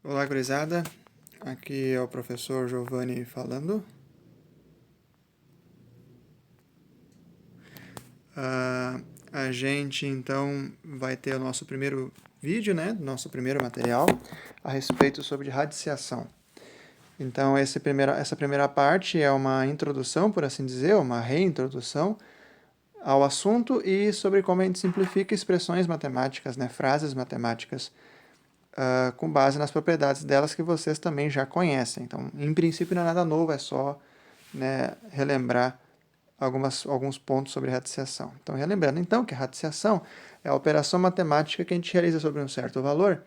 Olá, gurizada. Aqui é o professor Giovanni falando. A gente, então, vai ter o nosso primeiro vídeo, né? Nosso primeiro material a respeito sobre radiciação. Então, essa primeira parte é uma introdução, por assim dizer, uma reintrodução ao assunto e sobre como a gente simplifica expressões matemáticas, né? Frases matemáticas, com base nas propriedades delas que vocês também já conhecem. Então, em princípio, não é nada novo, é só, né, relembrar alguns pontos sobre radiciação. Então, relembrando então que a radiciação é a operação matemática que a gente realiza sobre um certo valor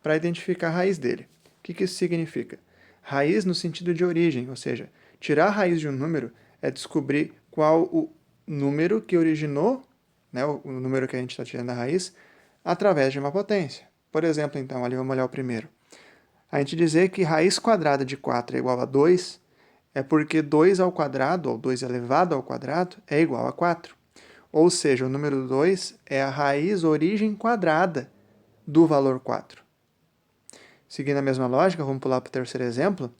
para identificar a raiz dele. O que isso significa? Raiz no sentido de origem, ou seja, tirar a raiz de um número é descobrir qual o número que originou, né, o número que a gente está tirando a raiz, através de uma potência. Por exemplo, então, ali vamos olhar o primeiro. A gente dizer que raiz quadrada de 4 é igual a 2 é porque 2 ao quadrado, ou 2 elevado ao quadrado, é igual a 4. Ou seja, o número 2 é a raiz origem quadrada do valor 4. Seguindo a mesma lógica, vamos pular para o terceiro exemplo.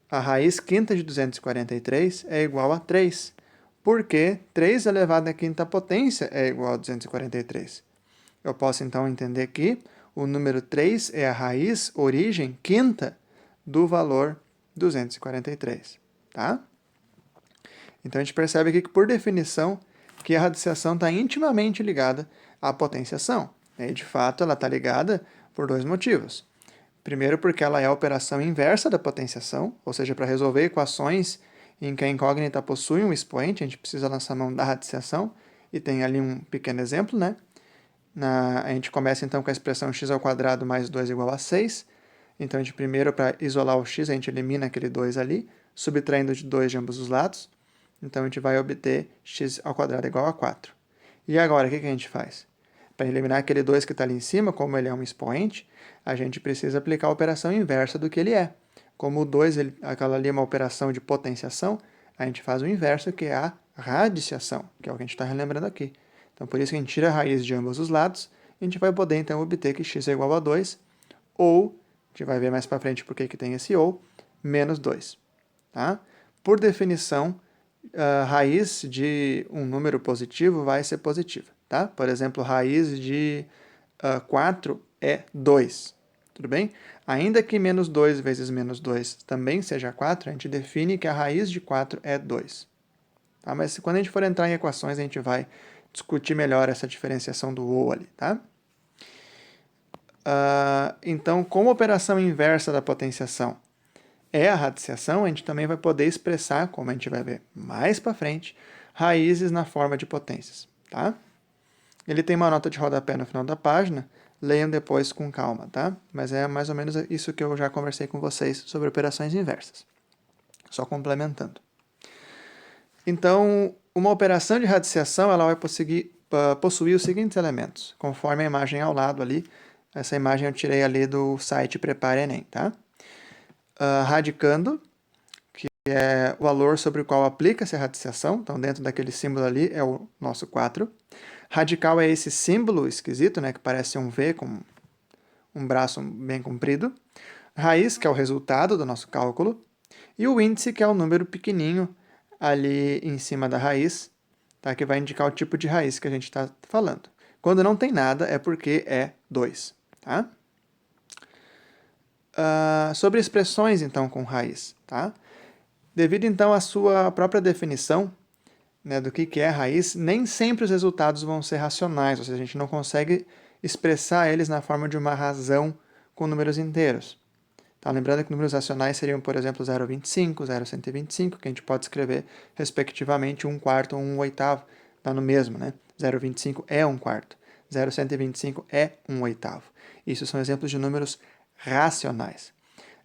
A raiz quinta de 243 é igual a 3, porque 3 elevado à quinta potência é igual a 243. Eu posso então entender que o número 3 é a raiz origem quinta do valor 243, tá? Então a gente percebe aqui que, por definição, que a radiciação está intimamente ligada à potenciação. E, de fato, ela está ligada por dois motivos. Primeiro, porque ela é a operação inversa da potenciação, ou seja, para resolver equações em que a incógnita possui um expoente, a gente precisa lançar mão da radiciação, e tem ali um pequeno exemplo, né? A gente começa então com a expressão x ao quadrado mais 2 igual a 6. Então, a gente primeiro, para isolar o x, a gente elimina aquele 2 ali, subtraindo de 2 de ambos os lados. Então, a gente vai obter x ao quadrado igual a 4. E agora, o que a gente faz? Para eliminar aquele 2 que está ali em cima, como ele é um expoente, a gente precisa aplicar a operação inversa do que ele é. Como o 2, aquela ali é uma operação de potenciação, a gente faz o inverso, que é a radiciação, que é o que a gente está relembrando aqui. Então, por isso que a gente tira a raiz de ambos os lados, e a gente vai poder, então, obter que x é igual a 2, ou, a gente vai ver mais para frente porque que tem esse ou, menos 2. Tá? Por definição, a raiz de um número positivo vai ser positiva. Tá? Por exemplo, raiz de 4 é 2. Tudo bem? Ainda que menos 2 vezes menos 2 também seja 4, a gente define que a raiz de 4 é 2. Tá? Mas quando a gente for entrar em equações, a gente vai discutir melhor essa diferenciação do ou ali. Tá? Então, como a operação inversa da potenciação é a radiciação, a gente também vai poder expressar, como a gente vai ver mais para frente, raízes na forma de potências. Tá? Ele tem uma nota de rodapé no final da página, leiam depois com calma, tá? Mas é mais ou menos isso que eu já conversei com vocês sobre operações inversas. Só complementando. Então, uma operação de radiciação ela vai possuir os seguintes elementos, conforme a imagem ao lado ali. Essa imagem eu tirei ali do site Prepare Enem, tá? Radicando, que é o valor sobre o qual aplica-se a radiciação. Então, dentro daquele símbolo ali é o nosso 4. Radical é esse símbolo esquisito, né, que parece um V com um braço bem comprido. Raiz, que é o resultado do nosso cálculo. E o índice, que é o número pequenininho ali em cima da raiz, tá, que vai indicar o tipo de raiz que a gente está falando. Quando não tem nada, é porque é 2. Tá? Sobre expressões, então, com raiz. Tá? Devido, então, à sua própria definição, né, do que é raiz, nem sempre os resultados vão ser racionais, ou seja, a gente não consegue expressar eles na forma de uma razão com números inteiros. Tá? Lembrando que números racionais seriam, por exemplo, 0,25, 0,125, que a gente pode escrever, respectivamente, 1/4 ou 1/8, dá no mesmo, né? 0,25 é 1/4, 0,125 é 1/8. Isso são exemplos de números racionais.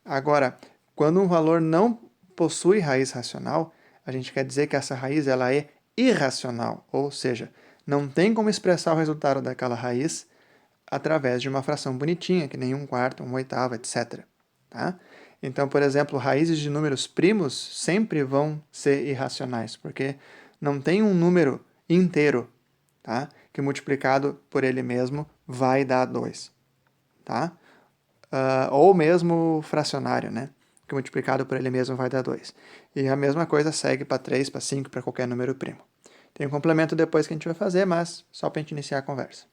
Agora, quando um valor não possui raiz racional, a gente quer dizer que essa raiz ela é irracional, ou seja, não tem como expressar o resultado daquela raiz através de uma fração bonitinha, que nem 1/4, 1/8, etc. Tá? Então, por exemplo, raízes de números primos sempre vão ser irracionais, porque não tem um número inteiro, tá, que multiplicado por ele mesmo vai dar 2. Tá? ou mesmo fracionário, né? Que multiplicado por ele mesmo vai dar 2. E a mesma coisa segue para 3, para 5, para qualquer número primo. Tem um complemento depois que a gente vai fazer, mas só para a gente iniciar a conversa.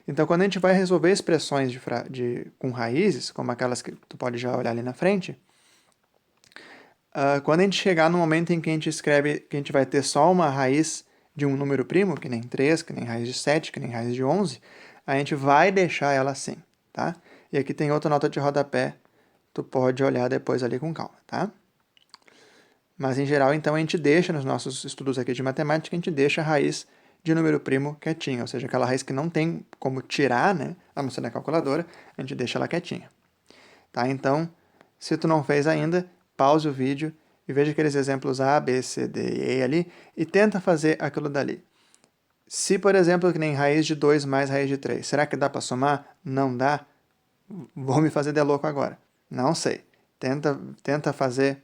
Então, quando a gente vai resolver expressões com raízes, como aquelas que tu pode já olhar ali na frente, quando a gente chegar no momento em que a gente escreve que a gente vai ter só uma raiz de um número primo, que nem 3, que nem raiz de 7, que nem raiz de 11, a gente vai deixar ela assim, tá? E aqui tem outra nota de rodapé, tu pode olhar depois ali com calma, tá? Mas, em geral, então, a gente deixa, nos nossos estudos aqui de matemática, a gente deixa a raiz de número primo quietinha, ou seja, aquela raiz que não tem como tirar, né, a não ser na calculadora, a gente deixa ela quietinha. Tá? Então, se tu não fez ainda, pause o vídeo e veja aqueles exemplos A, B, C, D e E ali e tenta fazer aquilo dali. Se, por exemplo, que nem raiz de 2 mais raiz de 3, será que dá para somar? Não dá? Vou me fazer de louco agora. Não sei. Tenta fazer...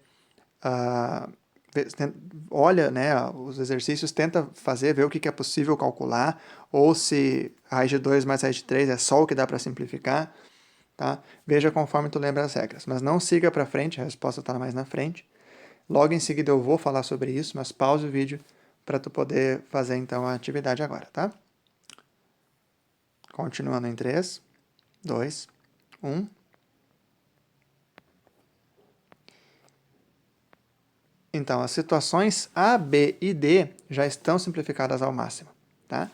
olha, né, os exercícios, tenta fazer, ver o que é possível calcular, ou se raiz de 2 mais raiz de 3 é só o que dá para simplificar. Tá? Veja conforme tu lembra as regras. Mas não siga para frente, a resposta está mais na frente. Logo em seguida eu vou falar sobre isso, mas pause o vídeo para tu poder fazer então a atividade agora, tá? Continuando em 3, 2, 1. Então, as situações A, B e D já estão simplificadas ao máximo, tá?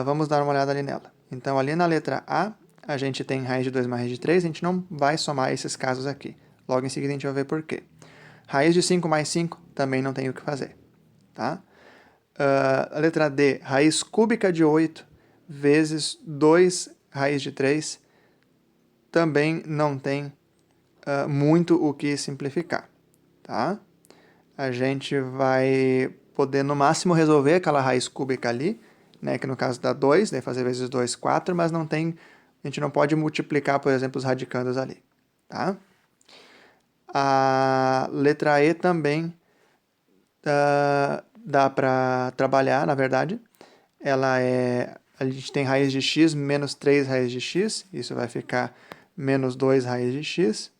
Vamos dar uma olhada ali nela. Então, ali na letra A, a gente tem raiz de 2 mais raiz de 3, a gente não vai somar esses casos aqui. Logo em seguida a gente vai ver por quê. Raiz de 5 mais 5 também não tem o que fazer, tá? A letra D, raiz cúbica de 8 vezes 2 raiz de 3, também não tem muito o que simplificar, tá? A gente vai poder, no máximo, resolver aquela raiz cúbica ali, né, que no caso dá 2, daí fazer vezes 2, 4, mas não tem, a gente não pode multiplicar, por exemplo, os radicandos ali, tá? A letra E também dá para trabalhar, na verdade. A gente tem raiz de x menos 3 raiz de x, isso vai ficar menos 2 raiz de x.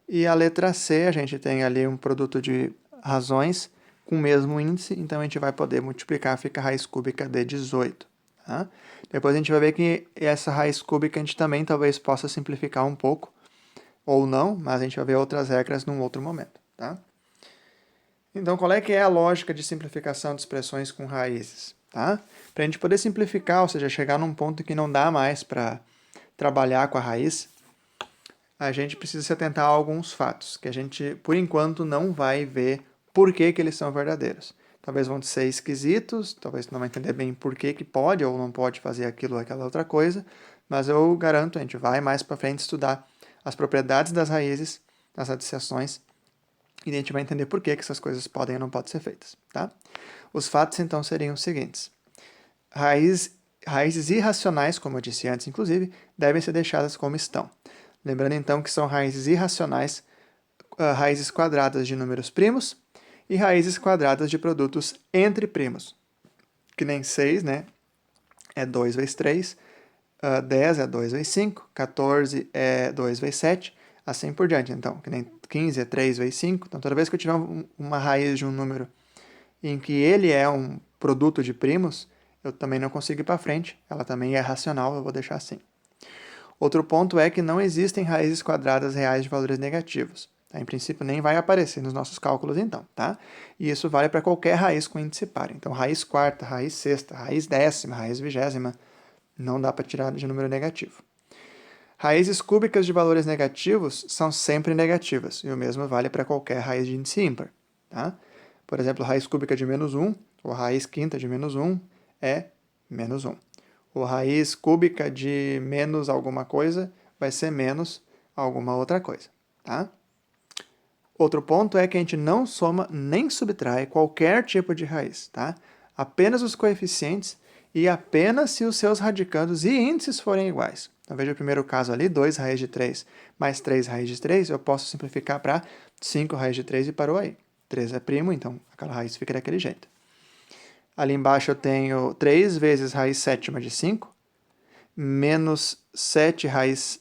E a letra C, a gente tem ali um produto de razões com o mesmo índice, então a gente vai poder multiplicar, fica a raiz cúbica de 18. Tá? Depois a gente vai ver que essa raiz cúbica a gente também talvez possa simplificar um pouco, ou não, mas a gente vai ver outras regras num outro momento. Tá? Então, qual é que é a lógica de simplificação de expressões com raízes? Tá? Para a gente poder simplificar, ou seja, chegar num ponto que não dá mais para trabalhar com a raiz, a gente precisa se atentar a alguns fatos, que a gente, por enquanto, não vai ver por que eles são verdadeiros. Talvez vão ser esquisitos, talvez tu não vai entender bem por que pode ou não pode fazer aquilo ou aquela outra coisa, mas eu garanto, a gente vai mais para frente estudar as propriedades das raízes, as associações, e a gente vai entender por que essas coisas podem ou não podem ser feitas. Tá? Os fatos, então, seriam os seguintes. Raízes irracionais, como eu disse antes, inclusive, devem ser deixadas como estão. Lembrando, então, que são raízes irracionais, raízes quadradas de números primos e raízes quadradas de produtos entre primos. Que nem 6, né? É 2 vezes 3, 10 é 2 vezes 5, 14 é 2 vezes 7, assim por diante. Então, que nem 15 é 3 vezes 5. Então, toda vez que eu tiver uma raiz de um número em que ele é um produto de primos, eu também não consigo ir para frente. Ela também é racional, eu vou deixar assim. Outro ponto é que não existem raízes quadradas reais de valores negativos. Tá? Em princípio, nem vai aparecer nos nossos cálculos, então. Tá? E isso vale para qualquer raiz com índice par. Então, raiz quarta, raiz sexta, raiz décima, raiz vigésima, não dá para tirar de número negativo. Raízes cúbicas de valores negativos são sempre negativas, e o mesmo vale para qualquer raiz de índice ímpar. Tá? Por exemplo, raiz cúbica de menos 1, ou raiz quinta de menos 1, é menos 1. Ou raiz cúbica de menos alguma coisa vai ser menos alguma outra coisa. Tá? Outro ponto é que a gente não soma nem subtrai qualquer tipo de raiz. Tá? Apenas os coeficientes e apenas se os seus radicandos e índices forem iguais. Então, veja o primeiro caso ali, 2 raiz de 3 mais 3 raiz de 3, eu posso simplificar para 5 raiz de 3 e parou aí. 3 é primo, então aquela raiz fica daquele jeito. Ali embaixo eu tenho 3 vezes raiz sétima de 5, menos 7 raiz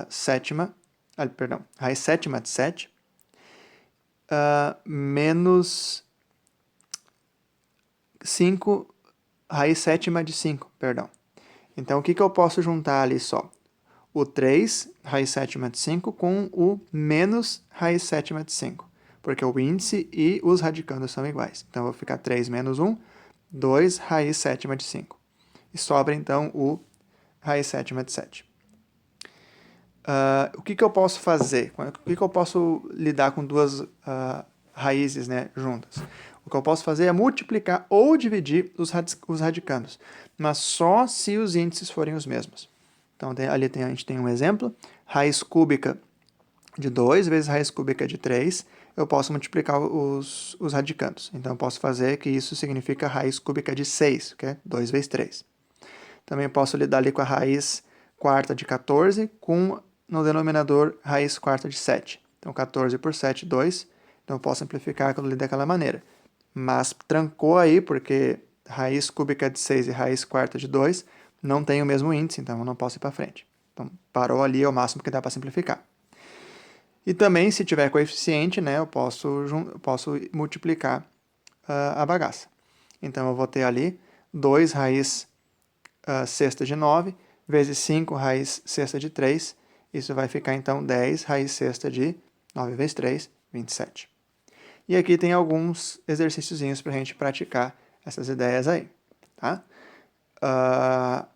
sétima, raiz sétima de 7, menos 5, raiz sétima de 5, perdão. Então, o que eu posso juntar ali só? O 3, raiz sétima de 5, com o menos raiz sétima de 5, porque o índice e os radicandos são iguais. Então, eu vou ficar 3 menos 1, 2 raiz sétima de 5. E sobra, então, o raiz sétima de 7. O que eu posso fazer? O que eu posso lidar com duas raízes, né, juntas? O que eu posso fazer é multiplicar ou dividir os radicandos, mas só se os índices forem os mesmos. Então, ali a gente tem um exemplo, raiz cúbica de 2 vezes raiz cúbica de 3, eu posso multiplicar os radicandos. Então, eu posso fazer que isso significa raiz cúbica de 6, que é 2 vezes 3. Também posso lidar ali com a raiz quarta de 14, com no denominador raiz quarta de 7. Então, 14 por 7, 2. Então, eu posso simplificar aquilo ali daquela maneira. Mas trancou aí, porque raiz cúbica de 6 e raiz quarta de 2 não tem o mesmo índice, então eu não posso ir para frente. Então, parou ali, é o máximo que dá para simplificar. E também, se tiver coeficiente, né, eu posso multiplicar a bagaça. Então, eu vou ter ali 2 raiz sexta de 9 vezes 5 raiz sexta de 3. Isso vai ficar, então, 10 raiz sexta de 9 vezes 3, 27. E aqui tem alguns exercíciozinhos para a gente praticar essas ideias aí. Tá?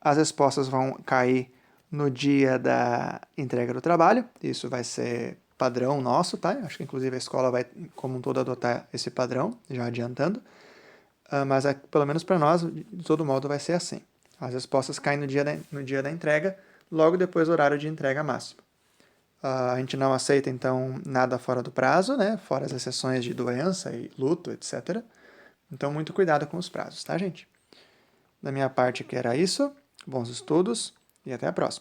As respostas vão cair no dia da entrega do trabalho. Isso vai ser padrão nosso, tá? Acho que inclusive a escola vai, como um todo, adotar esse padrão, já adiantando. Mas pelo menos para nós, de todo modo, vai ser assim. As respostas caem no dia da entrega, logo depois do horário de entrega máximo. A gente não aceita, então, nada fora do prazo, né? Fora as exceções de doença e luto, etc. Então, muito cuidado com os prazos, tá, gente? Da minha parte, que era isso. Bons estudos e até a próxima.